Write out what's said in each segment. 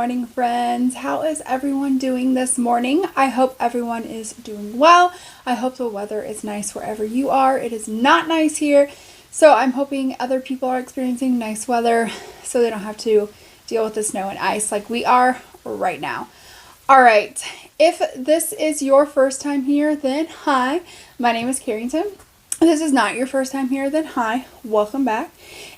morning, friends. How is everyone doing this morning? I hope everyone is doing well. I hope the weather is nice wherever you are. It is not nice here, so I'm hoping other people are experiencing nice weather so they don't have to deal with the snow and ice like we are right now. All right, if this is your first time here, then hi, my name is Carrington. If this is not your first time here, then hi, welcome back.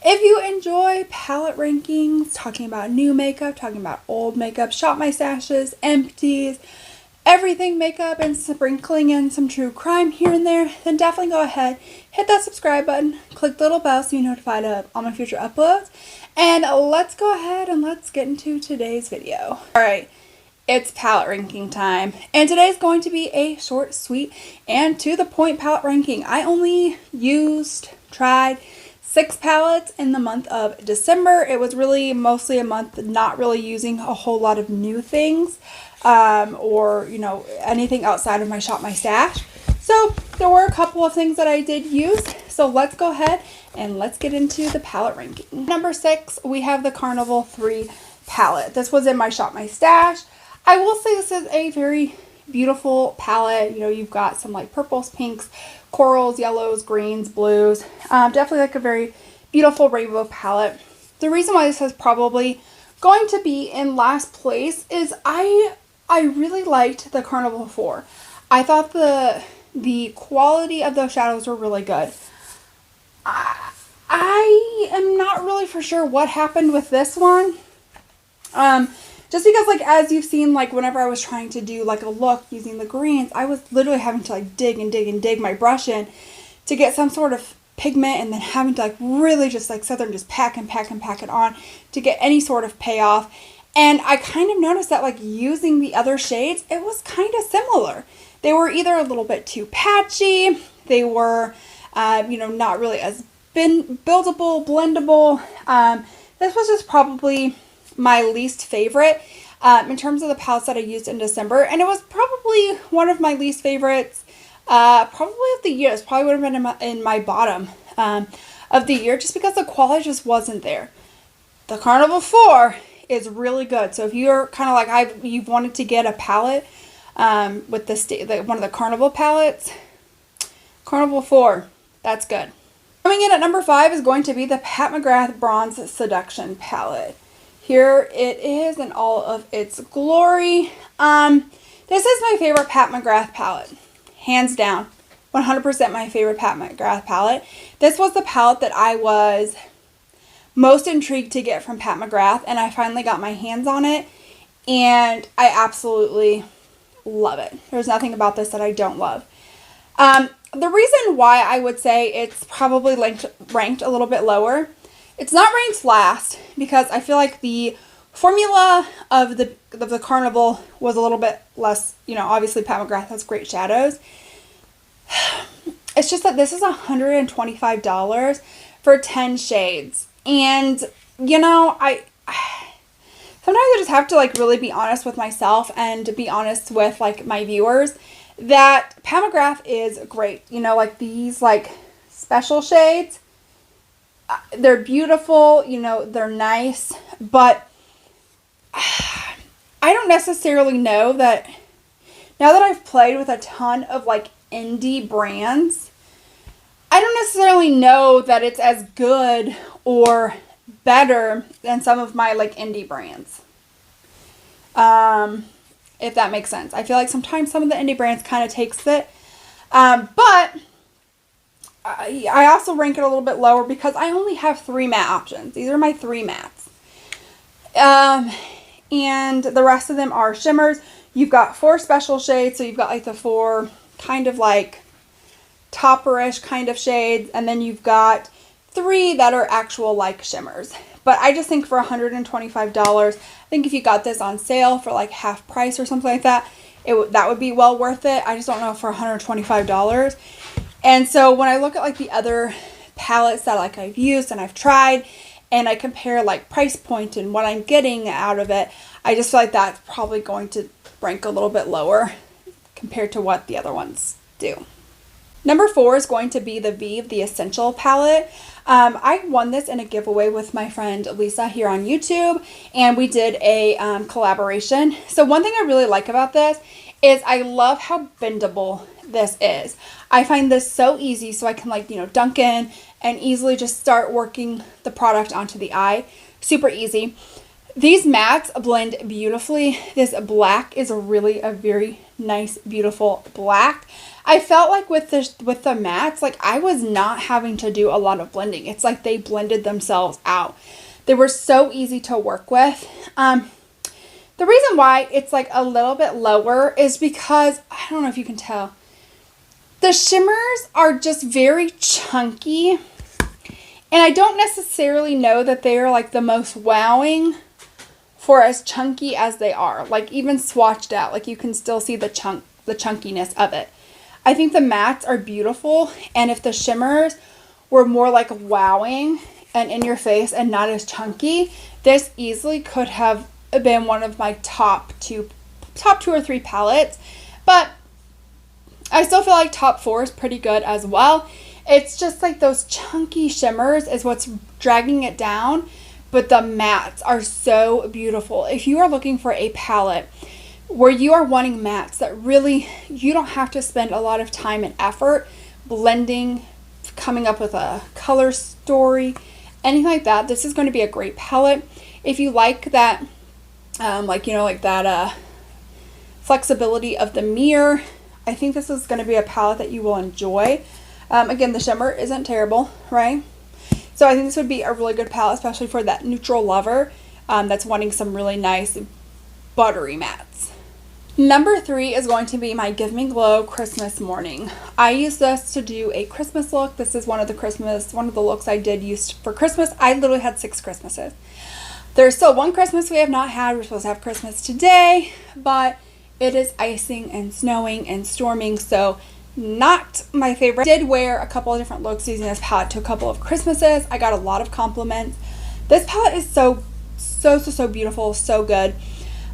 If you enjoy palette rankings, talking about new makeup, talking about old makeup, shop my stashes, empties, everything makeup, and sprinkling in some true crime here and there, then definitely go ahead, hit that subscribe button, click the little bell so you're notified of all my future uploads, and let's go ahead and let's get into today's video. All right. It's palette ranking time, and today's going to be a short, sweet, and to the point palette ranking. I only tried 6 palettes in the month of December. It was really mostly a month not really using a whole lot of new things or anything outside of my shop my stash. So there were a couple of things that I did use. So let's go ahead and let's get into the palette ranking. Number 6, we have the Carnival 3 palette. This was in my shop my stash. I will say this is a very beautiful palette. You've got some like purples, pinks, corals, yellows, greens, blues. Definitely like a very beautiful rainbow palette. The reason why this is probably going to be in last place is I really liked the Carnival 4. I thought the quality of those shadows were really good. I am not really for sure what happened with this one. Just because, like, as you've seen, like, whenever I was trying to do, like, a look using the greens, I was literally having to, like, dig and dig and dig my brush in to get some sort of pigment, and then having to, like, really just, like, sit there and just pack and pack and pack it on to get any sort of payoff. And I kind of noticed that, like, using the other shades, it was kind of similar. They were either a little bit too patchy, they were, not really as buildable, blendable. This was just probably my least favorite in terms of the palettes that I used in December, and it was probably one of my least favorites probably of the year. It probably would have been in my bottom of the year, just because the quality just wasn't there. The Carnival 4 is really good, so if you're kind of like you've wanted to get a palette with one of the Carnival palettes, Carnival 4, that's good. Coming in at number 5 is going to be the Pat McGrath Bronze Seduction palette. Here it is in all of its glory. This is my favorite Pat McGrath palette. Hands down. 100% my favorite Pat McGrath palette. This was the palette that I was most intrigued to get from Pat McGrath, and I finally got my hands on it, and I absolutely love it. There's nothing about this that I don't love. The reason why I would say it's probably ranked a little bit lower, it's not ranked last because I feel like the formula of the Carnival was a little bit less, obviously Pat McGrath has great shadows. It's just that this is $125 for 10 shades. And, I sometimes I just have to really be honest with myself and be honest with my viewers that Pat McGrath is great. These special shades, they're beautiful, they're nice, but I don't necessarily know that, now that I've played with a ton of indie brands, I don't necessarily know that it's as good or better than some of my indie brands. If that makes sense. I feel like sometimes some of the indie brands kind of takes it, but I also rank it a little bit lower because I only have 3 matte options. These are my 3 mattes. And the rest of them are shimmers. You've got 4 special shades, so you've got the 4 kind of topperish kind of shades, and then you've got 3 that are actual shimmers. But I just think for $125, I think if you got this on sale for half price or something like that, that would be well worth it. I just don't know for $125. And so when I look at the other palettes that I've used and I've tried, and I compare price point and what I'm getting out of it, I just feel like that's probably going to rank a little bit lower compared to what the other ones do. Number 4 is going to be the Blvd Essential palette. I won this in a giveaway with my friend Lisa here on YouTube, and we did a collaboration. So one thing I really like about this is I love how bendable this is. I find this so easy, so I can, like, you know, dunk in and easily just start working the product onto the eye. Super easy. These mattes blend beautifully. This black is really a very nice, beautiful black. I felt like with the mattes, like I was not having to do a lot of blending. It's like they blended themselves out. They were so easy to work with. The reason why it's like a little bit lower is because, I don't know if you can tell, the shimmers are just very chunky. And I don't necessarily know that they are like the most wowing for as chunky as they are. Like even swatched out, like you can still see the chunkiness of it. I think the mattes are beautiful, and if the shimmers were more like wowing and in your face and not as chunky, this easily could have been one of my top two or three palettes. But I still feel like top 4 is pretty good as well. It's just like those chunky shimmers is what's dragging it down, but the mattes are so beautiful. If you are looking for a palette where you are wanting mattes that really, you don't have to spend a lot of time and effort blending, coming up with a color story, anything like that, this is going to be a great palette. If you like that, flexibility of the mirror, I think this is going to be a palette that you will enjoy. Again, the shimmer isn't terrible, right? So I think this would be a really good palette, especially for that neutral lover that's wanting some really nice buttery mattes. Number 3 is going to be my Give Me Glow Christmas Morning. I use this to do a Christmas look. This is one of the looks I did use for Christmas. I literally had 6 Christmases. There's still one Christmas we have not had. We're supposed to have Christmas today, but it is icing and snowing and storming, so not my favorite. I did wear a couple of different looks using this palette to a couple of Christmases. I got a lot of compliments. This palette is so beautiful, so good.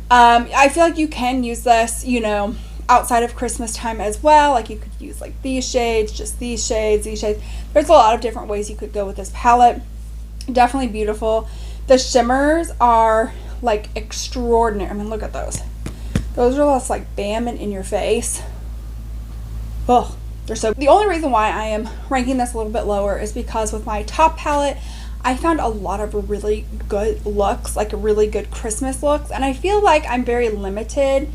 I feel like you can use this, you know, outside of Christmas time as well. Like you could use like these shades, just these shades, these shades. There's a lot of different ways you could go with this palette. Definitely beautiful. The shimmers are like extraordinary. I mean, look at those. Those are just like bam and in your face. Oh, they're so. The only reason why I am ranking this a little bit lower is because with my top palette, I found a lot of really good looks, like really good Christmas looks, and I feel like I'm very limited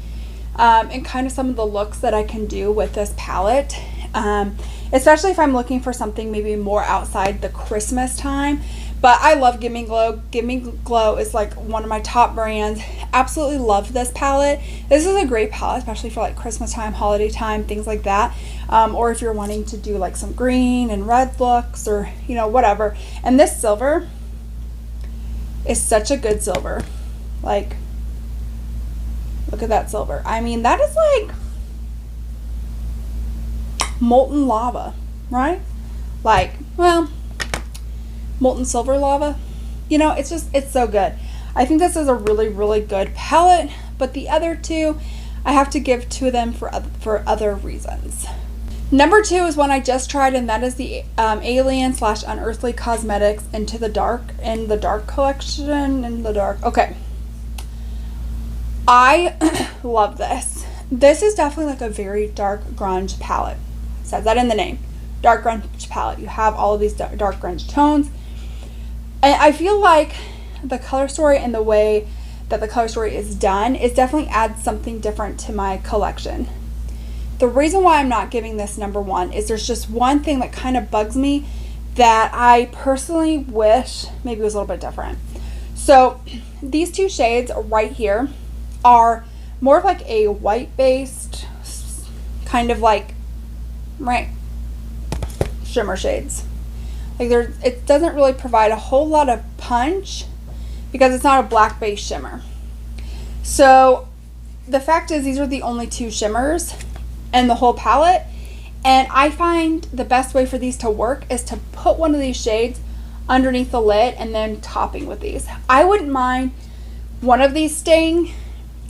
in kind of some of the looks that I can do with this palette, especially if I'm looking for something maybe more outside the Christmas time. But I love Give Me Glow. Give Me Glow is like one of my top brands. Absolutely love this palette. This is a great palette, especially for like Christmas time, holiday time, things like that. Or if you're wanting to do like some green and red looks or, you know, whatever. And this silver is such a good silver. Like, look at that silver. I mean, that is like molten lava, right? Like, well, molten silver lava, you know, it's so good. I think this is a really good palette, but the other two I have to give to them for other reasons. Number 2 is one I just tried, and that is the Alien / Unearthly Cosmetics in the dark collection. Okay, I love this. This is definitely like a very dark grunge palette. It says that in the name, dark grunge palette. You have all of these dark grunge tones. And I feel like the color story and the way that the color story is done is definitely adds something different to my collection. The reason why I'm not giving this number 1 is there's just one thing that kind of bugs me that I personally wish maybe was a little bit different. So these 2 shades right here are more of like a white based kind of like, right, shimmer shades. Like it doesn't really provide a whole lot of punch because it's not a black base shimmer. So the fact is these are the only 2 shimmers in the whole palette, and I find the best way for these to work is to put one of these shades underneath the lid and then topping with these. I wouldn't mind one of these staying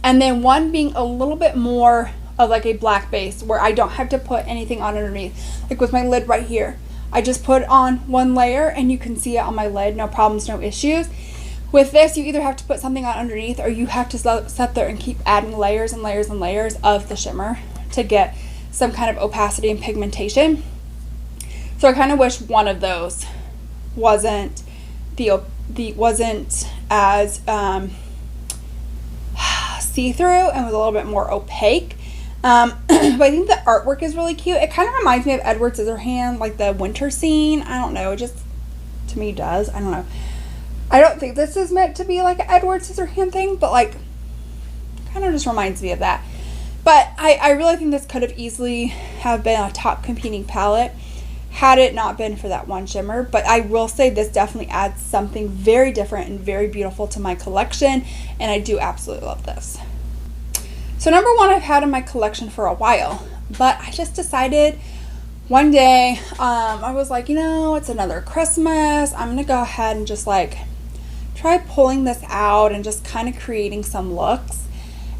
and then one being a little bit more of like a black base where I don't have to put anything on underneath. Like with my lid right here, I just put on one layer and you can see it on my lid, no problems, no issues. With this, you either have to put something on underneath or you have to sit there and keep adding layers and layers and layers of the shimmer to get some kind of opacity and pigmentation. So I kind of wish one of those wasn't wasn't as see-through and was a little bit more opaque. But I think the artwork is really cute. It kind of reminds me of Edward Scissorhands, like the winter scene. I don't know, it just to me does. I don't know. I don't think this is meant to be like an Edward Scissorhands thing, but like kind of just reminds me of that. But I really think this could have easily have been a top competing palette had it not been for that one shimmer. But I will say this definitely adds something very different and very beautiful to my collection, and I do absolutely love this. So number one, I've had in my collection for a while, but I just decided one day, I was like, you know, it's another Christmas. I'm gonna go ahead and just like try pulling this out and just kind of creating some looks.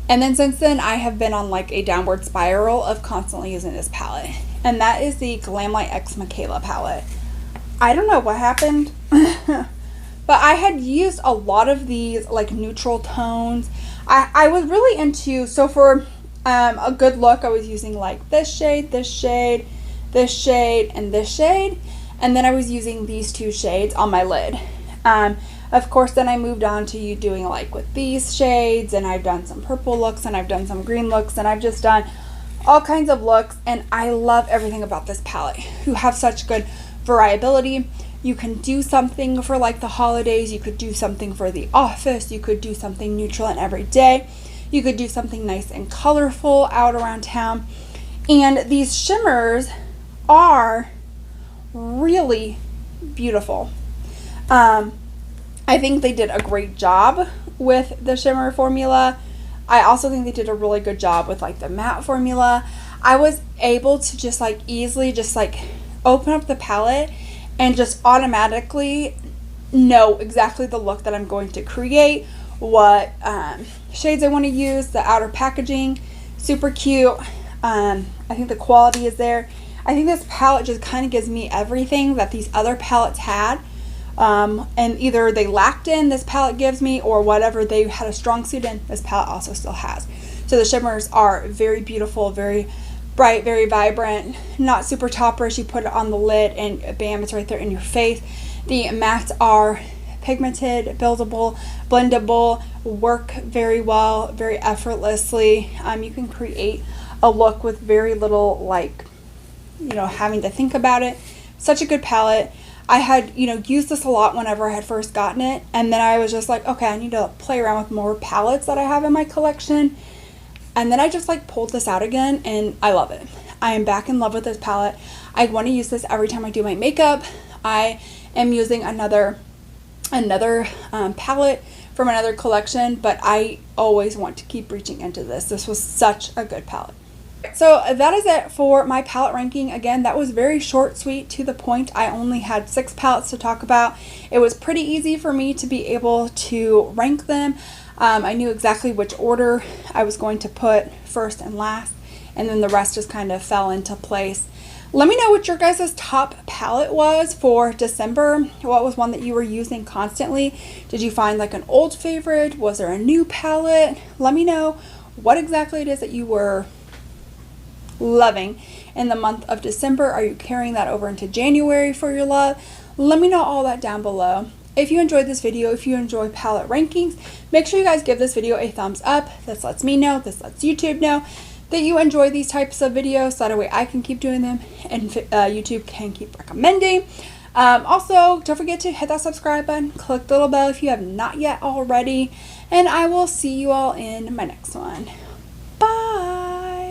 And then since then, I have been on like a downward spiral of constantly using this palette. And that is the Glamlite X Michaela palette. I don't know what happened, but I had used a lot of these like neutral tones. I was really into, so for a good look, I was using like this shade, this shade, this shade, and this shade. And then I was using these two shades on my lid. Of course, then I moved on to you doing like with these shades, and I've done some purple looks, and I've done some green looks, and I've just done all kinds of looks, and I love everything about this palette. You have such good variability. You can do something for like the holidays, you could do something for the office, you could do something neutral and everyday, you could do something nice and colorful out around town. And these shimmers are really beautiful. I think they did a great job with the shimmer formula. I also think they did a really good job with like the matte formula. I was able to just like easily just like open up the palette and just automatically know exactly the look that I'm going to create, what shades I want to use, the outer packaging, super cute. I think the quality is there. I think this palette just kind of gives me everything that these other palettes had. And either they lacked in, this palette gives me, or whatever they had a strong suit in, this palette also still has. So the shimmers are very beautiful, very bright, very vibrant, not super topperish. You put it on the lid and bam, it's right there in your face. The mattes are pigmented, buildable, blendable, work very well, very effortlessly. You can create a look with very little like, you know, having to think about it. Such a good palette. I had, you know, used this a lot whenever I had first gotten it, and then I was just like, okay, I need to play around with more palettes that I have in my collection. And then I just like pulled this out again, and I love it. I am back in love with this palette. I want to use this every time I do my makeup. I am using another palette from another collection, but I always want to keep reaching into this. This was such a good palette. So that is it for my palette ranking. Again, that was very short, sweet, to the point. I only had 6 palettes to talk about. It was pretty easy for me to be able to rank them. I knew exactly which order I was going to put first and last, and then the rest just kind of fell into place. Let me know what your guys' top palette was for December. What was one that you were using constantly? Did you find like an old favorite? Was there a new palette? Let me know what exactly it is that you were loving in the month of December. Are you carrying that over into January for your love? Let me know all that down below. If you enjoyed this video, if you enjoy palette rankings, make sure you guys give this video a thumbs up. This lets me know, this lets YouTube know that you enjoy these types of videos, so that way I can keep doing them and YouTube can keep recommending. Also, don't forget to hit that subscribe button, click the little bell if you have not yet already, and I will see you all in my next one.